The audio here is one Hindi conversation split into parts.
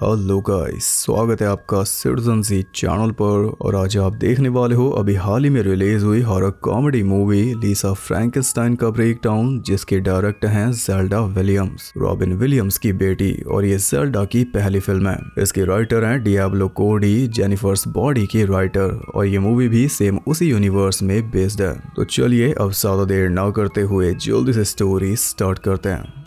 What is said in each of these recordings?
हेलो गाइस, स्वागत है आपका सिटीजन सी चैनल पर। और आज आप देखने वाले हो अभी हाल ही में रिलीज हुई हॉरर कॉमेडी मूवी लीसा फ्रैंकेनस्टाइन का ब्रेकडाउन, जिसके डायरेक्टर हैं ज़ेल्डा विलियम्स, रॉबिन विलियम्स की बेटी। और ये ज़ेल्डा की पहली फिल्म है। इसके राइटर हैं डियाब्लो कोडी, जेनिफर्स बॉडी के राइटर। और ये मूवी भी सेम उसी यूनिवर्स में बेस्ड है। तो चलिए अब ज्यादा देर ना करते हुए जल्दी से स्टोरी स्टार्ट करते हैं।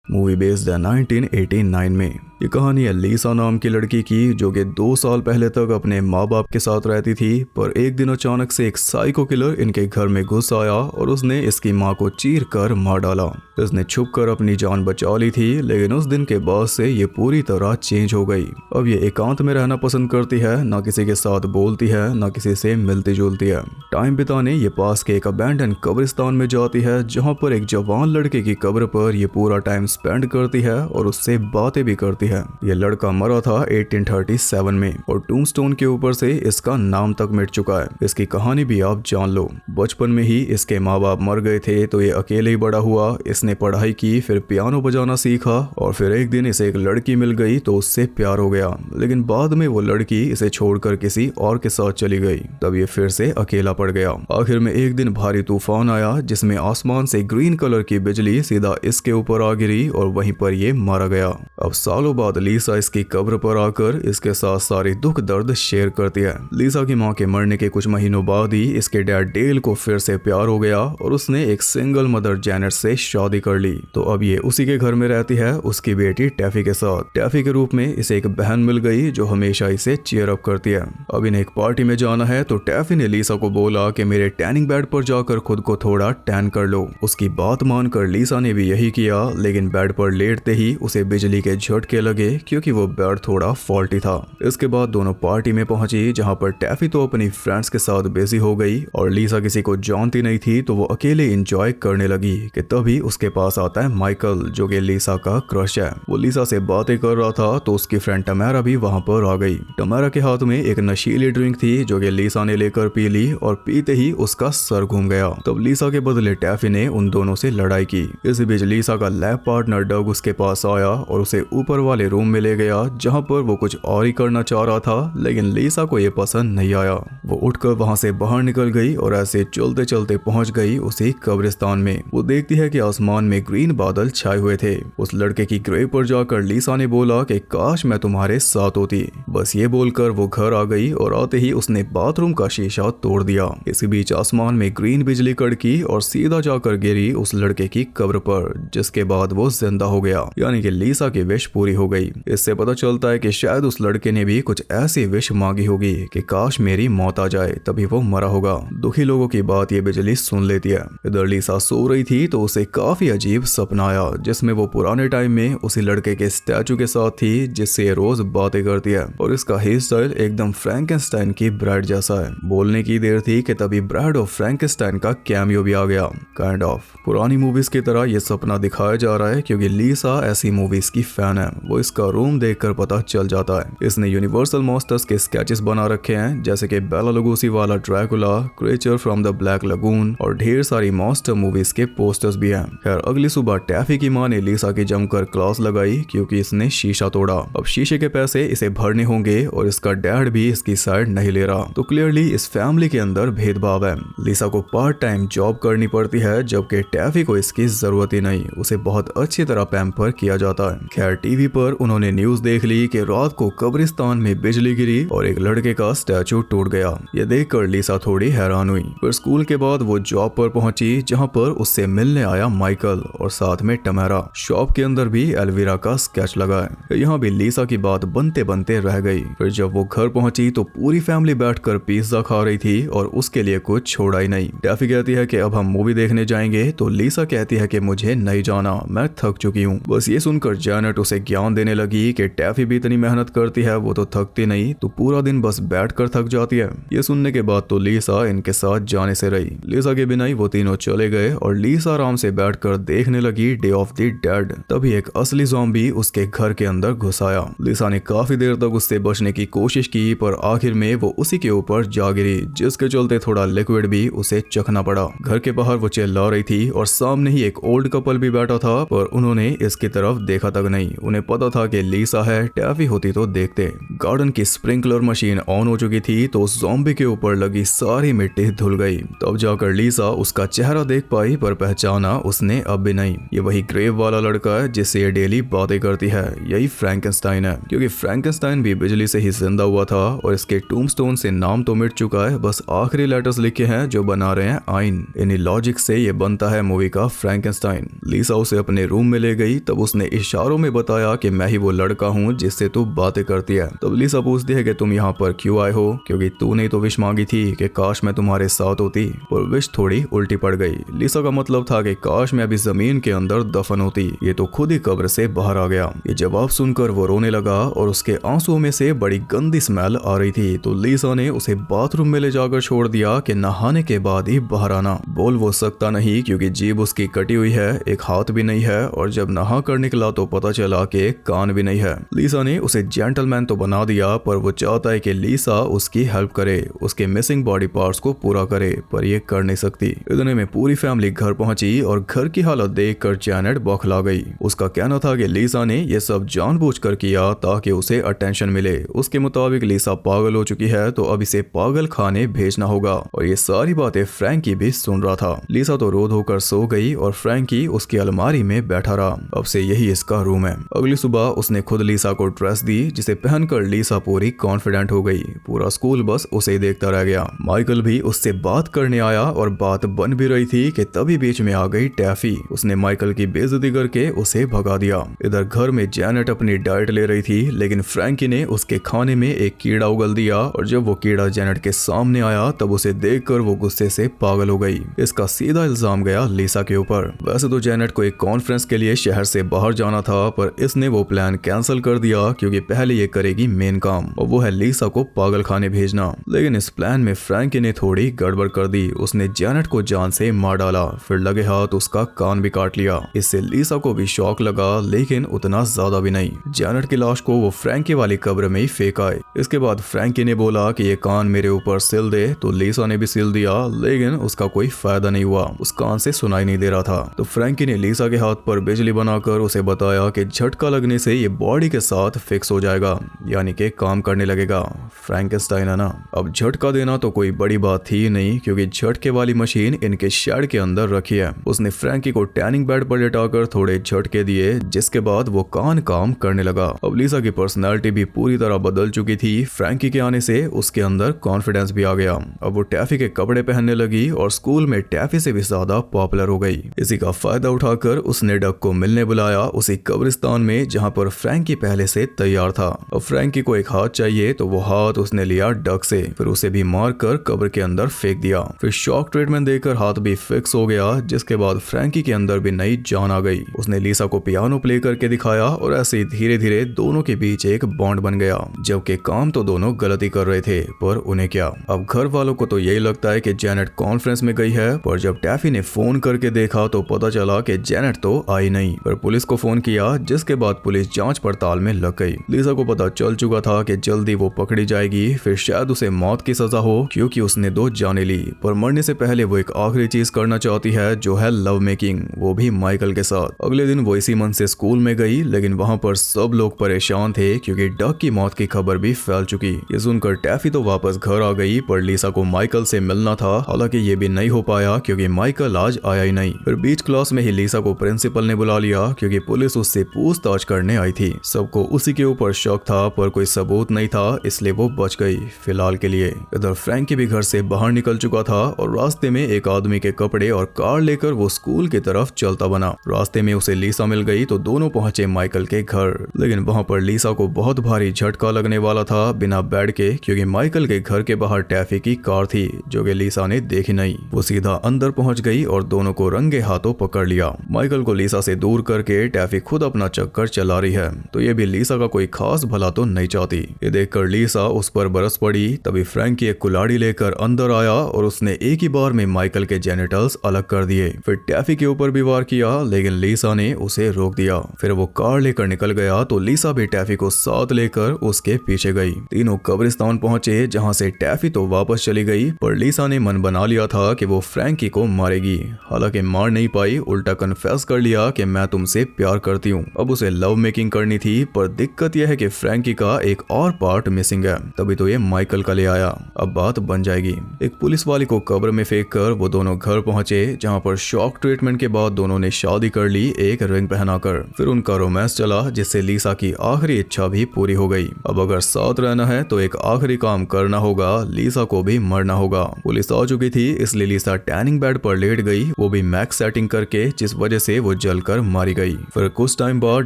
मूवी बेस्ड है 1989 में। ये कहानी है लीसा नाम की लड़की की, जो कि 2 साल पहले तक अपने माँ बाप के साथ रहती थी। पर एक दिन अचानक से एक साइको किलर इनके घर में घुस आया और उसने इसकी माँ को चीर कर मार डाला। इसने छुप कर अपनी जान बचा ली थी, लेकिन उस दिन के बाद से ये पूरी तरह चेंज हो गई। अब ये एकांत में रहना पसंद करती है, ना किसी के साथ बोलती है, ना किसी से मिलती जुलती है। टाइम बिताने ये पास के एक अबैंडन कब्रिस्तान में जाती है, जहाँ पर एक जवान लड़के की कब्र पर ये पूरा टाइम स्पेंड करती है और उससे बातें भी करती है। ये लड़का मरा था 1837 में और टूमस्टोन के ऊपर से इसका नाम तक मिट चुका है। इसकी कहानी भी आप जान लो। बचपन में ही इसके माँ बाप मर गए थे, तो ये अकेले ही बड़ा हुआ। इसने पढ़ाई की, फिर पियानो बजाना सीखा और फिर एक दिन इसे एक लड़की मिल गई तो उससे प्यार हो गया। लेकिन बाद में वो लड़की इसे छोड़कर किसी और के साथ चली गई। तब ये फिर से अकेला पड़ गया। आखिर में एक दिन भारी तूफान आया, जिसमें आसमान से ग्रीन कलर की बिजली सीधा इसके ऊपर आ गिरी और वहीं पर ये मारा गया। अब सालों बाद लीसा इसकी कब्र पर आकर इसके साथ सारे दुख दर्द शेयर करती है। लीसा की मां के मरने के कुछ महीनों बाद ही इसके डैड डेल को फिर से प्यार हो गया और उसने एक सिंगल मदर जेनेट से शादी कर ली। तो अब ये उसी के घर में रहती है, उसकी बेटी टैफी के साथ। टैफी के रूप में इसे एक बहन मिल गई जो हमेशा इसे चीयर अप करती है। अब इन्हें एक पार्टी में जाना है, तो टैफी ने लीसा को बोला कि मेरे टैनिंग बेड पर जाकर खुद को थोड़ा टैन कर लो। उसकी बात मानकर लीसा ने भी यही किया, लेकिन बेड पर लेटते ही उसे बिजली के झटके लगे, क्योंकि वो बेड थोड़ा फॉल्टी था। इसके बाद दोनों पार्टी में पहुंची, जहां पर टैफी तो अपनी फ्रेंड्स के साथ बिजी हो गई और लीसा किसी को जानती नहीं थी, तो वो अकेले एंजॉय करने लगी कि तभी उसके पास आता है माइकल, जो कि लीसा का क्रश है। वो लीसा से बातें कर रहा था तो उसकी फ्रेंड टमारा भी वहां पर आ गई। टमारा के हाथ में एक नशीली ड्रिंक थी, जो कि लीसा ने लेकर पी ली और पीते ही उसका सर घूम गया। तब लीसा के बदले टैफी ने उन दोनों से लड़ाई की। इस बीच लीसा का लैब पार्टनर डग उसके पास आया और उसे ऊपर वाले रूम में ले गया, जहां पर वो कुछ और ही करना चाह रहा था, लेकिन लीसा को ये पसंद नहीं आया। वो उठकर वहां से बाहर निकल गई और ऐसे चलते चलते पहुंच गई उसी कब्रिस्तान में। वो देखती है कि आसमान में ग्रीन बादल छाए हुए थे। उस लड़के की ग्रेव पर जाकर लीसा ने बोला कि काश मैं तुम्हारे साथ होती। बस ये बोलकर वो घर आ गई और आते ही उसने बाथरूम का शीशा तोड़ दिया। इसी बीच आसमान में ग्रीन बिजली कड़की और सीधा जाकर गिरी उस लड़के की कब्र पर, जिसके बाद वो जिंदा हो गया। यानी कि लीसा की विश पूरी हो गई। इससे पता चलता है कि शायद उस लड़के ने भी कुछ ऐसी विश मांगी होगी कि काश मेरी मौत आ जाए, तभी वो मरा होगा। दुखी लोगों की बात ये बिजली सुन लेती है। इधर लीसा सो रही थी तो उसे काफी अजीब सपना आया, जिसमें वो पुराने टाइम में उसी लड़के के स्टैचू के साथ थी, जिससे ये रोज बातें करती है। और इसका हेयर स्टाइल एकदम फ्रैंकेनस्टाइन की ब्राइड जैसा है। बोलने की देर थी कि तभी ब्राइड ऑफ फ्रैंकेनस्टाइन का कैमियो भी आ गया। काइंड ऑफ पुरानी मूवीज की तरह ये सपना दिखाया जा रहा है, क्योंकि लीसा ऐसी मूवीज की फैन है। वो इसका रूम देखकर पता चल जाता है। इसने यूनिवर्सल मॉन्स्टर्स के स्केचेस बना रखे हैं, जैसे कि बेला लुगोसी वाला Dracula, creature from the black lagoon और ढेर सारी मॉन्स्टर मूवीज के पोस्टर्स भी हैं। खैर अगली सुबह टैफी की मां ने लीसा की जमकर क्लास लगाई, क्योंकि इसने शीशा तोड़ा। अब शीशे के पैसे इसे भरने होंगे और इसका डैड भी इसकी साइड नहीं ले रहा। तो क्लियरली इस फैमिली के अंदर भेदभाव है। लीसा को पार्ट टाइम जॉब करनी पड़ती है, जबकि टैफी को इसकी जरूरत ही नहीं। उसे बहुत अच्छी तरह पैम्पर किया जाता है। खैर टीवी पर उन्होंने न्यूज देख ली कि रात को कब्रिस्तान में बिजली गिरी और एक लड़के का स्टैचू टूट गया। ये देखकर लीसा थोड़ी हैरान हुई। फिर स्कूल के बाद वो जॉब पर पहुंची, जहां पर उससे मिलने आया माइकल और साथ में टमारा। शॉप के अंदर भी एल्विरा का स्केच लगा है। यहाँ भी लीसा की बात बनते बनते रह गई। फिर जब वो घर पहुंची तो पूरी फैमिली बैठकर पिज्जा खा रही थी और उसके लिए कुछ छोड़ा ही नहीं। टैफी कहती है कि अब हम मूवी देखने जाएंगे, तो लीसा कहती है कि मुझे नहीं जाना, मैं थक चुकी हूँ। बस ये सुनकर जेनेट उसे ज्ञान ध्यान देने लगी कि टैफी भी इतनी मेहनत करती है, वो तो थकती नहीं, तो पूरा दिन बस बैठकर थक जाती है। ये सुनने के बाद तो लीसा इनके साथ जाने से रही। लीसा के बिना ही वो तीनों चले गए और लीसा आराम से बैठकर देखने लगी डे ऑफ द डेड। तभी एक असली ज़ॉम्बी उसके घर के अंदर घुस आया। लीसा ने काफी देर तक उससे बचने की कोशिश की, पर आखिर में वो उसी के ऊपर जा गिरी, जिसके चलते थोड़ा लिक्विड भी उसे चखना पड़ा। घर के बाहर वो चिल्ला रही थी और सामने ही एक ओल्ड कपल भी बैठा था, पर उन्होंने इसकी तरफ देखा तक नहीं। उन्हें पता था कि लीसा है, टैफी होती तो देखते। गार्डन की स्प्रिंकलर मशीन ऑन हो चुकी थी तो ज़ॉम्बी के ऊपर लगी सारी मिट्टी धुल गई। तब जाकर लीसा उसका चेहरा देख पाई, पर पहचाना उसने अब भी नहीं। ये वही ग्रेव वाला लड़का है जिससे ये डेली बातें करती है। यही फ्रैंकेनस्टाइन है, क्योंकि फ्रैंकेनस्टाइन भी बिजली से ही जिंदा हुआ था और इसके टूम्बस्टोन से नाम तो मिट चुका है, बस आखिरी लेटर्स लिखे हैं जो बना रहे हैं आइन। इन्हीं लॉजिक से ये बनता है मूवी का फ्रैंकेनस्टाइन। लीसा उसे अपने रूम में ले गई, तब उसने इशारों में बताया कि मैं ही वो लड़का हूँ जिससे तू बातें करती है। तब लीसा पूछती है कि तुम यहाँ पर क्यों आए हो, क्योंकि तूने तो विश मांगी थी कि काश मैं तुम्हारे साथ होती, पर विश थोड़ी उल्टी पड़ गई। लीसा का मतलब था कि काश मैं अभी जमीन के अंदर दफन होती, ये तो खुद ही कब्र से बाहर आ गया। ये जवाब सुनकर वो रोने लगा और उसके आंसुओं में से बड़ी गंदी स्मेल आ रही थी। तो लीसा ने उसे बाथरूम में ले जाकर छोड़ दिया कि नहाने के बाद ही बाहर आना। बोल वो सकता नहीं क्योंकि जीभ उसकी कटी हुई है, एक हाथ भी नहीं है, और जब नहा कर निकला तो पता चला कि एक कान भी नहीं है। लीसा ने उसे जेंटलमैन तो बना दिया, पर वो चाहता है कि लीसा उसकी हेल्प करे, उसके मिसिंग बॉडी पार्ट्स को पूरा करे, पर ये कर नहीं सकती। इतने में पूरी फैमिली घर पहुंची और घर की हालत देखकर जैनेट बौखला गई। उसका कहना था कि लीसा ने यह सब जानबूझकर किया ताकि उसे अटेंशन मिले। उसके मुताबिक लीसा पागल हो चुकी है तो अब इसे पागल खाने भेजना होगा, और ये सारी बातें फ्रैंकी भी सुन रहा था। लीसा तो रो धोकर सो गई और फ्रैंकी उसकी अलमारी में बैठा रहा। अब से यही इसका रूम है। अगली सुबह उसने खुद लीसा को ड्रेस दी, जिसे पहनकर लीसा पूरी कॉन्फिडेंट हो गई। पूरा स्कूल बस उसे देखता रह गया। माइकल भी उससे बात करने आया और बात बन भी रही थी कि तभी बीच में आ गई टैफी। उसने माइकल की बेइज्जती करके उसे भगा दिया। इधर घर में जैनेट अपनी डाइट ले रही थी, लेकिन फ्रैंकी ने उसके खाने में एक कीड़ा उगल दिया, और जब वो कीड़ा जैनेट के सामने आया तब उसे देखकर वो गुस्से से पागल हो गई। इसका सीधा इल्जाम गया लीसा के ऊपर। वैसे तो जैनेट को एक कॉन्फ्रेंस के लिए शहर से बाहर जाना था, पर इसने वो प्लान कैंसिल कर दिया क्योंकि पहले ये करेगी मेन काम, और वो है लीसा को पागल खाने भेजना। लेकिन इस प्लान में फ्रैंकी ने थोड़ी गड़बड़ कर दी। उसने जैनेट को जान से मार डाला, फिर लगे हाथ उसका कान भी काट लिया। इससे लीसा को भी शौक लगा, लेकिन उतना ज्यादा भी नहीं। जैनेट की लाश को वो फ्रैंकी वाली कब्र में ही फेंक आए। इसके बाद फ्रैंकी ने बोला कि ये कान मेरे ऊपर सिल दे, तो लीसा ने भी सिल दिया, लेकिन उसका कोई फायदा नहीं हुआ। उस कान से सुनाई नहीं दे रहा था। तो फ्रैंकी ने लीसा के हाथ पर बिजली बनाकर उसे बताया कि झटका लगने से ये बॉडी के साथ फिक्स हो जाएगा, यानी कि काम करने लगेगा। फ्रैंकेनस्टाइन है ना। अब झटका देना तो कोई बड़ी बात थी नहीं, क्योंकि झटके वाली मशीन इनके शेड के अंदर रखी है। उसने फ्रैंकी को टैनिंग बेड पर लेटाकर थोड़े झटके दिए, जिसके बाद वो कान काम करने लगा। अब लीसा की पर्सनैलिटी भी पूरी तरह बदल चुकी थी। फ्रैंकी के आने से उसके अंदर कॉन्फिडेंस भी आ गया। अब वो टैफी के कपड़े पहनने लगी और स्कूल में टैफी से भी ज्यादा पॉपुलर हो गई। इसी का फायदा उठाकर उसने डक को मिलने बुलाया, उसी कब्रिस्तान में जहां पर फ्रैंकी पहले से तैयार था। अब फ्रैंकी को एक हाथ चाहिए तो वो हाथ उसने लिया डक से, फिर उसे भी मारकर कब्र के अंदर फेंक दिया। फिर शॉक ट्रीटमेंट देकर हाथ भी फिक्स हो गया, जिसके बाद फ्रैंकी के अंदर भी नई जान आ गई। उसने लीसा को पियानो प्ले करके दिखाया और ऐसे ही धीरे धीरे दोनों के बीच एक बॉन्ड बन गया। जबकि काम तो दोनों गलती कर रहे थे, पर उन्हें क्या। अब घर वालों को तो यही लगता है कि जैनेट कॉन्फ्रेंस में गई है, पर जब टैफी ने फोन करके देखा तो पता चला कि जैनेट तो आई नहीं। पर पुलिस को फोन किया, जिसके बाद पुलिस जांच पड़ताल में लग गई। लीसा को पता चल चुका था कि जल्दी वो पकड़ी जाएगी, फिर शायद उसे मौत की सजा हो, क्योंकि उसने 2 जानें ली। पर मरने से पहले वो एक आखिरी चीज करना चाहती है, जो है लव मेकिंग, वो भी माइकल के साथ। अगले दिन वो इसी मन से स्कूल में गई, लेकिन वहाँ पर सब लोग परेशान थे क्योंकि डक की मौत की खबर भी फैल चुकी। ये सुनकर टैफी तो वापस घर आ गई, पर लीसा को माइकल से मिलना था। हालांकि ये भी नहीं हो पाया क्योंकि माइकल आज आया ही नहीं। फिर बीच क्लास में ही लीसा को प्रिंसिपल ने बुला लिया, क्योंकि पुलिस उससे पूछताछ करने आई थी। सबको उसी के ऊपर शक था, पर कोई सबूत नहीं था, इसलिए वो बच गई फिलहाल के लिए। इधर फ्रैंकी भी घर से बाहर निकल चुका था और रास्ते में एक आदमी के कपड़े और कार लेकर वो स्कूल की तरफ चलता बना। रास्ते में उसे लीसा मिल गई तो दोनों पहुंचे माइकल के घर, लेकिन वहां पर लीसा को बहुत भारी झटका लगने वाला था बिना बेड के, क्योंकि माइकल के घर के बाहर टैफी की कार थी, जो कि लीसा ने देखी नहीं। वो सीधा अंदर पहुंच गई और दोनों को रंगे हाथों पकड़ लिया। माइकल को लीसा से दूर करके टैफी खुद अपना चक्कर चला रही है, तो ये भी लीसा का कोई खास भला तो नहीं चाहती। ये देखकर लीसा उस पर बरस पड़ी। तभी फ्रैंकी एक कुल्हाड़ी लेकर अंदर आया और उसने एक ही बार में माइकल के जेनिटल्स अलग कर दिए। फिर टैफी के ऊपर भी वार किया, लेकिन लीसा ने उसे रोक दिया। फिर वो कार लेकर निकल गया तो लीसा भी टैफी को साथ लेकर उसके पीछे गई। तीनों कब्रिस्तान पहुंचे, जहां से टैफी तो वापस चली गई, पर लीसा ने मन बना लिया था कि वो फ्रैंकी को मारेगी। हालांकि मार नहीं पाई, उल्टा कन्फेस कर लिया कि मैं तुमसे प्यार करती हूँ। अब उसे लव मेकिंग करनी थी, पर दिक्कत यह है कि फ्रैंकी का एक और पार्ट मिसिंग है, तभी तो ये माइकल का ले आया। अब बात बन जाएगी। एक पुलिस वाली को कब्र में फेंक कर वो दोनों घर पहुंचे, जहां पर शॉक ट्रीटमेंट के बाद दोनों ने शादी कर ली, एक रिंग पहनाकर। फिर उनका रोमांस चला, जिससे लीसा की आखिरी इच्छा भी पूरी हो गई। अब अगर साथ रहना है तो एक आखिरी काम करना होगा, लीसा को भी मरना होगा। पुलिस आ चुकी थी, इसलिए लीसा टैनिंग बेड पर लेट गई, वो भी मैक्स सेटिंग करके, जिस वजह से वो जलकर मारी गई। फिर कुछ टाइम बाद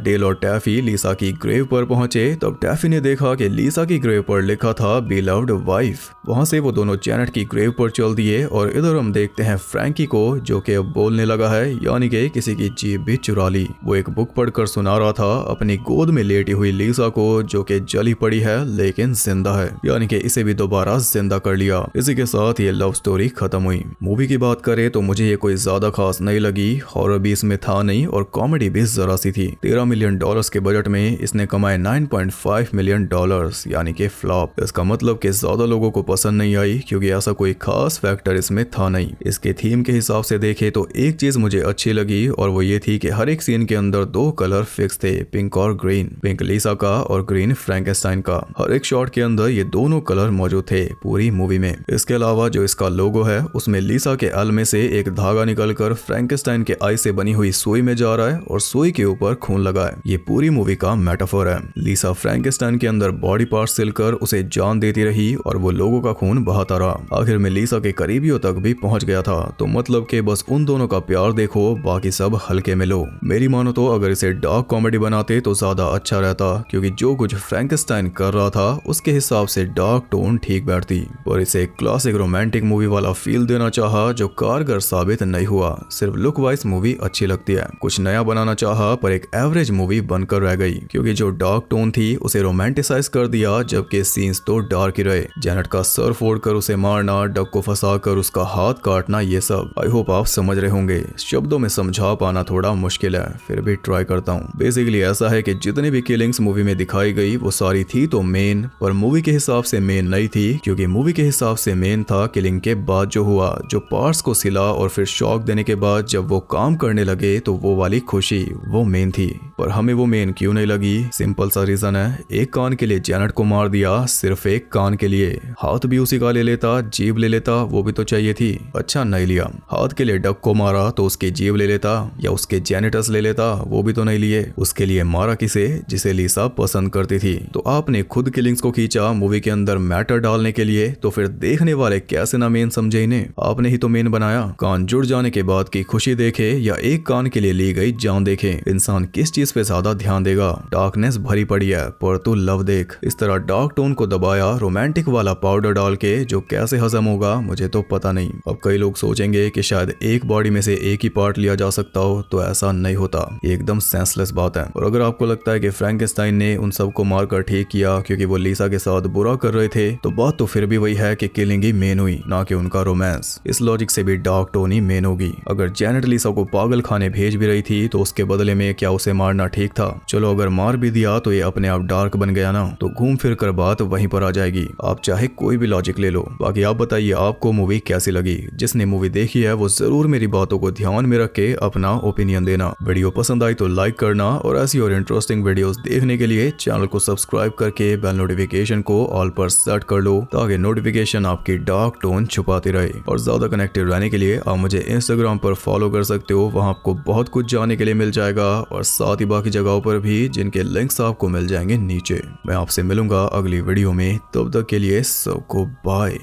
डेल और टैफी लीसा की ग्रेव पर पहुंचे। तब टैफी ने देखा कि लीसा की ग्रेव पर लिखा था बिलव्ड वाइफ। वहां से वो दोनों जेनेट की ग्रेव पर चल दिए और इधर हम देखते हैं फ्रैंकी को, जो कि अब बोलने लगा है, यानी कि किसी की जीभ भी चुरा ली। वो एक बुक पढ़कर सुना रहा था अपनी गोद में लेटी हुई लीसा को, जो कि जली पड़ी है लेकिन जिंदा है, यानी कि इसे भी दोबारा जिंदा कर लिया। इसी के साथ ये लव स्टोरी खत्म हुई। मूवी की बात करें तो मुझे ये कोई ज्यादा खास नहीं लगी। हॉरर भी इसमें था नहीं और कॉमेडी भी जरा सी थी। $13 मिलियन के बजट में इसने कमाए $9.5 मिलियन, यानी कि फ्लॉप। इसका मतलब कि ज्यादा लोगों को पसंद नहीं आई, क्योंकि ऐसा कोई खास फैक्टर इसमें था नहीं। इसके थीम के हिसाब से देखे तो एक चीज मुझे अच्छी लगी, और वो ये थी कि हर एक सीन के अंदर दो कलर फिक्स थे, पिंक और ग्रीन। पिंक लीसा का और ग्रीन फ्रैंकेनस्टाइन का। हर एक शॉट के अंदर ये दोनों कलर मौजूद थे पूरी मूवी में। इसके अलावा जो इसका लोगो है, उसमें लीसा के एल में से एक धागा निकलकर फ्रैंकेनस्टाइन के आई से बनी हुई सुई में जा रहा है और सुई के ऊपर खून लगा है। ये पूरी मूवी का मेटाफोर है। लीसा फ्रैंकेनस्टाइन के अंदर बॉडी पार्ट सिलकर उसे जान देती रही और वो लोगों का खून बहाता रहा। आखिर में लीसा के करीबियों तक भी पहुंच गया था। तो मतलब कि बस उन दोनों का प्यार देखो, बाकी सब हल्के में लो। मेरी मानो तो अगर इसे डार्क कॉमेडी बनाते तो ज्यादा अच्छा रहता, क्योंकि जो कुछ फ्रैंकेनस्टाइन कर रहा था उसके हिसाब से डार्क टोन ठीक बैठती। और इसे क्लासिक रोमांटिक मूवी वाला फील देना चाहा, जो कारगर साबित नहीं हुआ। सिर्फ लुक वाइज मूवी अच्छी लगती है। कुछ नया बनाना चाहा, पर एक एवरेज मूवी बनकर रह गई, क्योंकि जो डार्क टोन थी उसे रोमांटिसाइज कर दिया, जबकि सीन्स तो डार्क ही रहे। जेनेट का सर फोड़कर उसे मारना, डक को फंसाकर उसका हाथ काटना, ये सब आई होप आप समझ रहे होंगे। शब्दों में समझा पाना थोड़ा मुश्किल है, फिर भी ट्राई करता हूँ। बेसिकली ऐसा है कि जितनी भी किलिंग्स मूवी में दिखाई गई वो सारी थी तो मेन, पर मूवी के हिसाब से मेन नहीं थी, क्योंकि मूवी के हिसाब से मेन था किलिंग के बाद जो हुआ, जो पार्ट्स को सिला और फिर शॉक देने के बाद जब वो काम करने लगे तो वो वाली खुशी, वो मेन थी। पर हमें वो मेन क्यों नहीं लगी? सिंपल सा रीजन है, एक कान के लिए जेनेट को मार दिया, सिर्फ एक कान के लिए। हाथ भी उसी का ले लेता, जीभ ले लेता, वो भी तो चाहिए थी। अच्छा नहीं लिया। हाथ के लिए डक को मारा तो उसकी जीभ ले लेता, या उसके जेनिटस ले लेता, वो भी तो नहीं लिए। उसके लिए मारा किसे? जिसे लीसा पसंद करती थी। तो आपने खुद किलिंग्स को खींचा मूवी के अंदर मैटर डालने के लिए, तो फिर देखने वाले कैसे ना मेन समझे इन्हें? आपने ही तो मेन बनाया। कान जुड़ जाने के बाद की खुशी देखे या एक कान के लिए ली गई जान देखे, इंसान किस चीज पे ज्यादा ध्यान देगा? डार्कनेस भरी पड़ी है, पर तू लव देख। इस तरह डार्क टोन को दबाया रोमांटिक वाला पाउडर डाल के, जो कैसे हजम होगा मुझे तो पता नहीं। अब कई लोग सोचेंगे कि शायद एक बॉडी में से एक ही पार्ट लिया जा सकता हो, तो ऐसा नहीं होता। ये एकदम सेंसलेस बात है। और अगर आपको लगता है कि फ्रैंकेनस्टाइन ने उन सबको मारकर ठीक किया क्योंकि वो लीसा के साथ बुरा कर रहे थे, तो बात तो फिर भी वही है कि किलिंग ही मेन हुई, ना कि उनका रोमांस। इस लॉजिक से भी डार्क टोन ही मेन होगी। अगर जेनेट लीसा को पागल खाने भेज भी रही थी, तो उसके बदले में क्या उसे मारना ठीक था? चलो अगर मार भी दिया तो ये अपने आप डार्क बन गया ना, तो घूम फिर कर बात वहीं पर आ जाएगी। आप चाहे कोई भी लॉजिक ले लो। बाकी आप बताइए आपको मूवी कैसी लगी? जिसने मूवी देखी है वो जरूर मेरी बातों को ध्यान में रख के अपना ओपिनियन देना। वीडियो पसंद आई तो लाइक करना, और ऐसी और इंटरेस्टिंग वीडियोस देखने के लिए चैनल को सब्सक्राइब करके बेल नोटिफिकेशन को ऑल पर सेट कर लो, ताकि नोटिफिकेशन आपकी डार्क टोन छुपाती रहे। और ज्यादा कनेक्टेड रहने के लिए आप मुझे इंस्टाग्राम पर फॉलो कर सकते हो, वहां आपको बहुत कुछ जानने के लिए मिल जाएगा, और साथ ही बाकी जगहों पर भी, जिनके लिंक्स आपको मिल जाएंगे नीचे। मैं आपसे मिलूंगा अगली वीडियो में, तब तक के लिए सबको बाय।